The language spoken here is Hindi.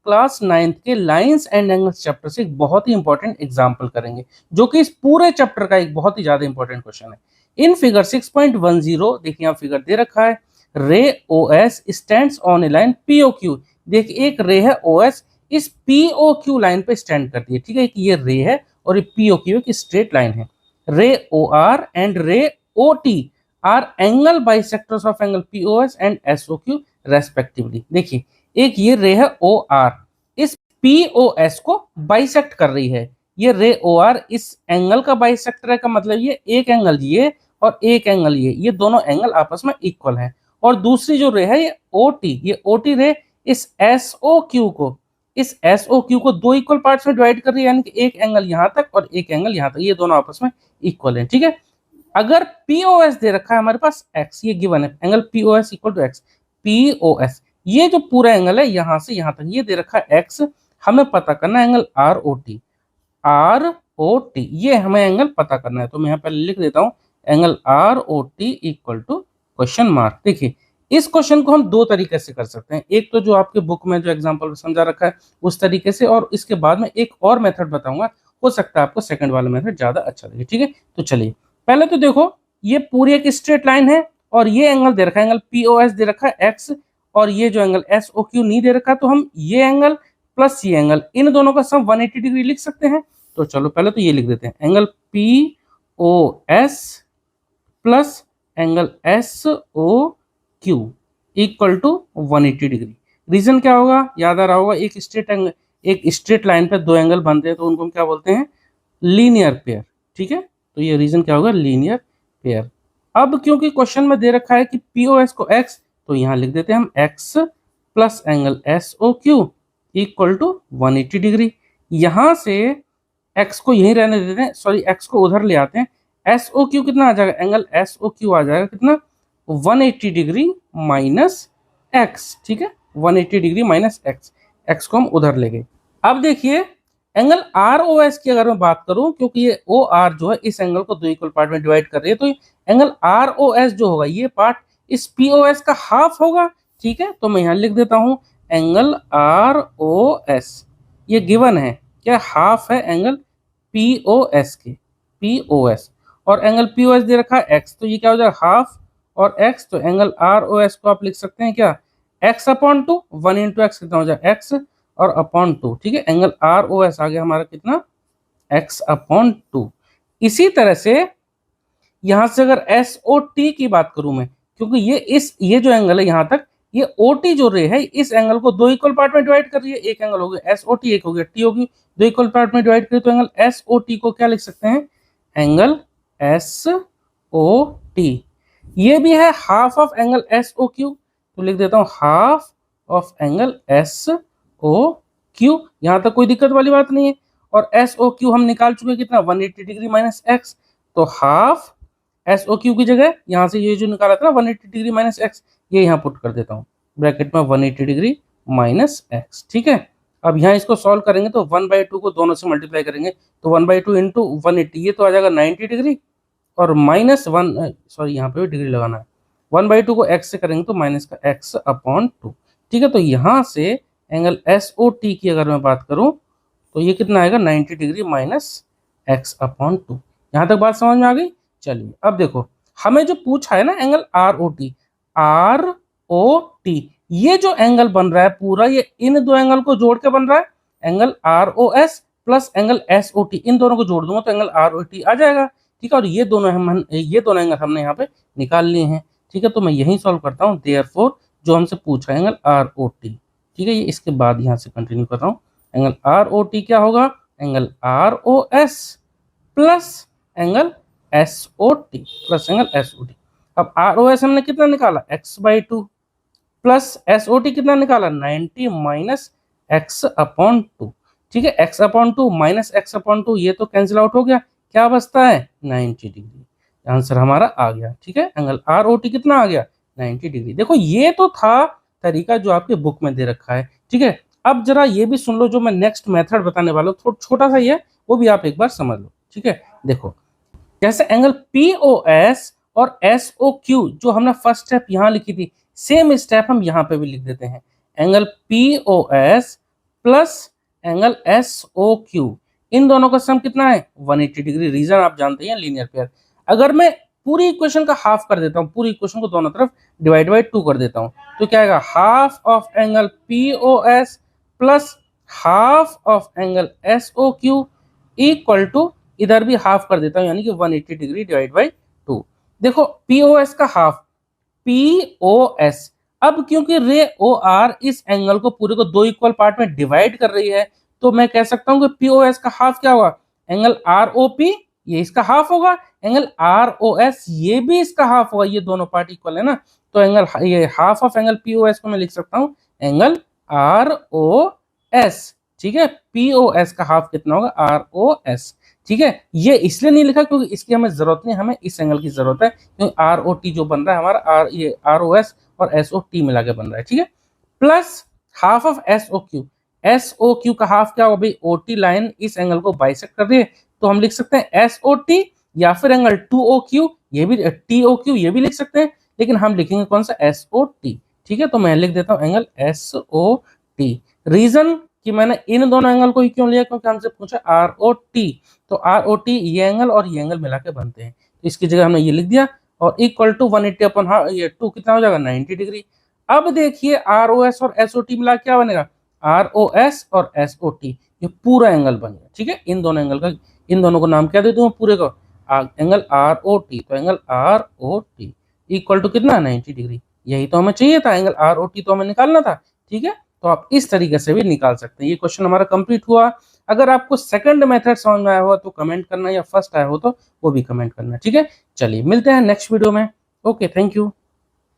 क्लास 9th के लाइंस एंड एंगल्स चैप्टर से एक बहुत ही इंपॉर्टेंट एग्जांपल करेंगे, जो कि इस पूरे चैप्टर का एक बहुत ही ज्यादा इंपॉर्टेंट क्वेश्चन है। इन फिगर 6.10 देखिए यहाँ फिगर दे रखा है, रे OS stands on A line POQ। देखिए एक रे है OS, इस POQ लाइन पे स्टैंड करती है, ठीक है। ये रे है और ये POQ की स्ट्रेट लाइन है। रे OR एंड रे OT R angle bisectors of angle POS and SOQ respectively. देखिए एक ये रे है OR, इस POS को बाइसेक्ट कर रही है। ये रे OR इस एंगल का बाइसेक्टर है, का मतलब ये एक एंगल ये और एक एंगल ये दोनों एंगल आपस में इक्वल है। और दूसरी जो रे है ये OT रे इस SOQ को दो इक्वल पार्ट्स में डिवाइड कर रही है, यानी कि एक एंगल यहां तक और एक एंगल यहां तक, ये दोनों आपस में इक्वल है, ठीक है। अगर POS दे रखा है हमारे पास x, ये गिवन है, angle POS equal to x, POS ये जो पूरा एंगल है यहां से यहां तक ये दे रखा है x, हमें पता करना है एंगल ROT, ये हमें एंगल पता करना है। तो मैं यहाँ पर लिख देता हूं angle ROT equal to question mark. देखिए इस क्वेश्चन को हम दो तरीके से कर सकते हैं, एक तो जो आपके बुक में जो एग्जांपल समझा रखा है उस तरीके से, और इसके बाद में एक और मेथड बताऊंगा, हो सकता है आपको सेकंड वाला मेथड ज्यादा अच्छा लगे, ठीक है। तो चलिए पहले तो देखो ये पूरी एक स्ट्रेट लाइन है और ये एंगल दे रखा है, एंगल POS दे रखा है x, और ये जो एंगल SOQ नहीं दे रखा, तो हम ये एंगल प्लस ये एंगल इन दोनों का सम 180 डिग्री लिख सकते हैं। तो चलो पहले तो ये लिख देते हैं, angle POS plus angle SOQ equal to 180 degree. Reason क्या होगा, याद आ रहा होगा, एक स्ट्रेट लाइन पे दो एंगल बनते हैं तो उनको हम क्या बोलते हैं, लीनियर पेयर, ठीक है। तो ये रीजन क्या होगा, लीनियर पेयर। अब क्योंकि क्वेश्चन में दे रखा है कि POS को x, तो यहां लिख देते हैं हम x plus angle SOQ equal to 180 degree. यहां से x को यहीं रहने देते हैं, सॉरी x को उधर ले आते हैं, SOQ कितना आ जाएगा, एंगल SOQ आ जाएगा कितना, 180 डिग्री माइनस x, ठीक है, 180 डिग्री माइनस x को हम उधर ले गए। अब देखिए एंगल ROS की अगर मैं बात करूं, क्योंकि ये OR जो है इस एंगल को दो इक्वल पार्ट में डिवाइड कर रही है, तो एंगल ROS जो होगा ये पार्ट इस POS का हाफ होगा, ठीक है। तो मैं यहां लिख देता हूं एंगल ROS, ये गिवन है क्या, हाफ है एंगल POS के, POS, और एंगल POS दे रखा है x, तो ये क्या हो जाएगा हाफ और x, तो एंगल ROS को आप लिख सकते हैं क्या, x upon two, 1 into x कितना हो जाएगा x और अपॉन 2, ठीक है। एंगल ROS आ गया हमारा कितना, x अपॉन 2। इसी तरह से यहां से अगर SOT की बात करूं मैं, क्योंकि ये जो एंगल है यहां तक, ये OT जो रे है इस एंगल को दो इक्वल पार्ट में डिवाइड कर रही है, एक एंगल हो गया SOT, एक हो गया T होगी, दो इक्वल पार्ट में डिवाइड करिए, तो एंगल SOT को क्या लिख सकते हैं, एंगल SOT, ये भी है हाफ ऑफ एंगल SOQ, तो लिख देता हूं हाफ ऑफ एंगल SOQ, यहां तक कोई दिक्कत वाली बात नहीं है। और SOQ हम निकाल चुके कितना, 180 डिग्री माइनस x, तो हाफ SOQ की जगह यहां से ये जो निकाला था ना 180 डिग्री माइनस x, ये यहां पुट कर देता हूं ब्रैकेट में 180 डिग्री माइनस x, ठीक है। अब यहाँ इसको सॉल्व करेंगे तो 1/2 को दोनों से मल्टीप्लाई करेंगे, तो 1/2 इंटू 180, ये तो आ जाएगा 90 डिग्री, और माइनस 1, सॉरी यहाँ पे भी डिग्री लगाना है, 1/2 को x से करेंगे तो माइनस का x अपॉन 2, ठीक है। तो यहाँ से एंगल SOT की अगर मैं बात करूं तो ये कितना आएगा, 90 डिग्री माइनस x अपॉन 2। यहाँ तक बात समझ में आ गई। चलिए अब देखो हमें जो पूछा है ना एंगल ROT, ये जो एंगल बन रहा है पूरा, ये इन दो एंगल को जोड़ के बन रहा है, angle ROS plus angle SOT, इन दोनों को जोड़ दूंगा तो एंगल ROT आ जाएगा, ठीक है। और ये दोनों एंगल हमने यहाँ पे निकाल लिए हैं, ठीक है। तो मैं यही सॉल्व करता हूँ, देयरफॉर जो हमसे पूछा है एंगल ROT, ठीक है। ये इसके बाद यहाँ से कंटिन्यू कर रहा हूँ, एंगल ROT क्या होगा, angle ROS plus angle SOT plus angle SOT। अब ROS हमने कितना निकाला, x/2 प्लस SOT कितना निकाला, 90 माइनस x अपॉन 2, ठीक है। x upon 2 minus x upon 2, ये तो कैंसिल आउट हो गया, क्या बचता है, 90 डिग्री, आंसर हमारा आ गया, ठीक है। एंगल ROT कितना आ गया, 90 डिग्री। देखो ये तो था तरीका जो आपके बुक में दे रखा है, ठीक है। अब जरा ये भी सुन लो, जो मैं नेक्स्ट मेथड बताने वाला हूँ, थोड़ा छोटा सा ही है, वो भी आप एक बार समझ लो, ठीक है। देखो जैसे एंगल POS और SOQ जो हमने फर्स्ट स्टेप यहाँ लिखी थी, सेम स्टेप हम यहाँ पे भी लिख देते हैं, angle POS plus angle S O Q, इन दोनों का सम कितना है 180 डिग्री। रीजन आप जानते हैं लीनियर पेयर। अगर मैं पूरी इक्वेशन का हाफ कर देता हूँ, पूरी इक्वेशन को दोनों तरफ डिवाइड बाई 2 कर देता हूँ, तो क्या आएगा half of angle P O S plus half of angle S O Q equal to, इधर भी हाफ कर देता हूँ यानी कि 180 डिग्री डिवाइड बाई 2। देखो पी ओ एस का हाफ, पी ओ एस, अब क्योंकि रे ओ आर इस एंगल को पूरे को दो इक्वल पार्ट में डिवाइड कर रही है, तो मैं कह सकता हूं कि पी ओ एस का हाफ क्या होगा, एंगल आर ओ पी, ये इसका हाफ होगा, एंगल आर ओ एस ये भी इसका हाफ होगा, ये दोनों पार्ट इक्वल है ना, तो एंगल ये half of angle P O S को मैं लिख सकता हूं एंगल आर ओ एस। ठीक है, पी ओ एस का हाफ कितना होगा आर ओ एस। ठीक है, ये इसलिए नहीं लिखा क्योंकि इसकी हमें जरूरत नहीं, हमें इस एंगल की जरूरत है, क्योंकि आर ओ टी जो बन रहा है हमारा आर, ये आर ओ एस और एस ओ टी मिला के बन रहा है। ठीक है, plus half of S O Q, S O Q का हाफ क्या होगा भाई, ओ टी लाइन इस एंगल को बाइसेक्ट कर रही है, तो हम लिख सकते हैं एस ओ टी या फिर एंगल टू ओ क्यू, ये भी टी ओ क्यू ये भी लिख सकते हैं, लेकिन हम लिखेंगे कौन सा एस ओ टी। ठीक है, तो मैं लिख देता हूं angle S O T. Reason कि मैंने इन दोनों एंगल को ही क्यों लिया, क्योंकि हमसे पूछा आर ओ टी, तो आर ओ टी ये एंगल और ये एंगल मिला के बनते हैं, तो इसकी जगह हमने ये लिख दिया, और इक्वल टू 180 अपॉन ये 2 कितना हो जाएगा 90 डिग्री। अब देखिए आर ओ एस और एस ओ टी मिला क्या बनेगा, आर ओ एस और एस ओ टी, ये पूरा एंगल बन गया। ठीक है, इन दोनों एंगल का, इन दोनों को नाम क्या दे दूं पूरे को, एंगल आर ओ टी, तो angle R O T equal to कितना 90 डिग्री, यही तो हमें चाहिए था, एंगल आर ओ टी तो हमें निकालना था। ठीक है, तो आप इस तरीके से भी निकाल सकते हैं। ये क्वेश्चन हमारा कंप्लीट हुआ। अगर आपको सेकंड मेथड समझ में आया हो तो कमेंट करना, या फर्स्ट आया हो तो वो भी कमेंट करना। ठीक है, चलिए मिलते हैं नेक्स्ट वीडियो में। Okay, thank you.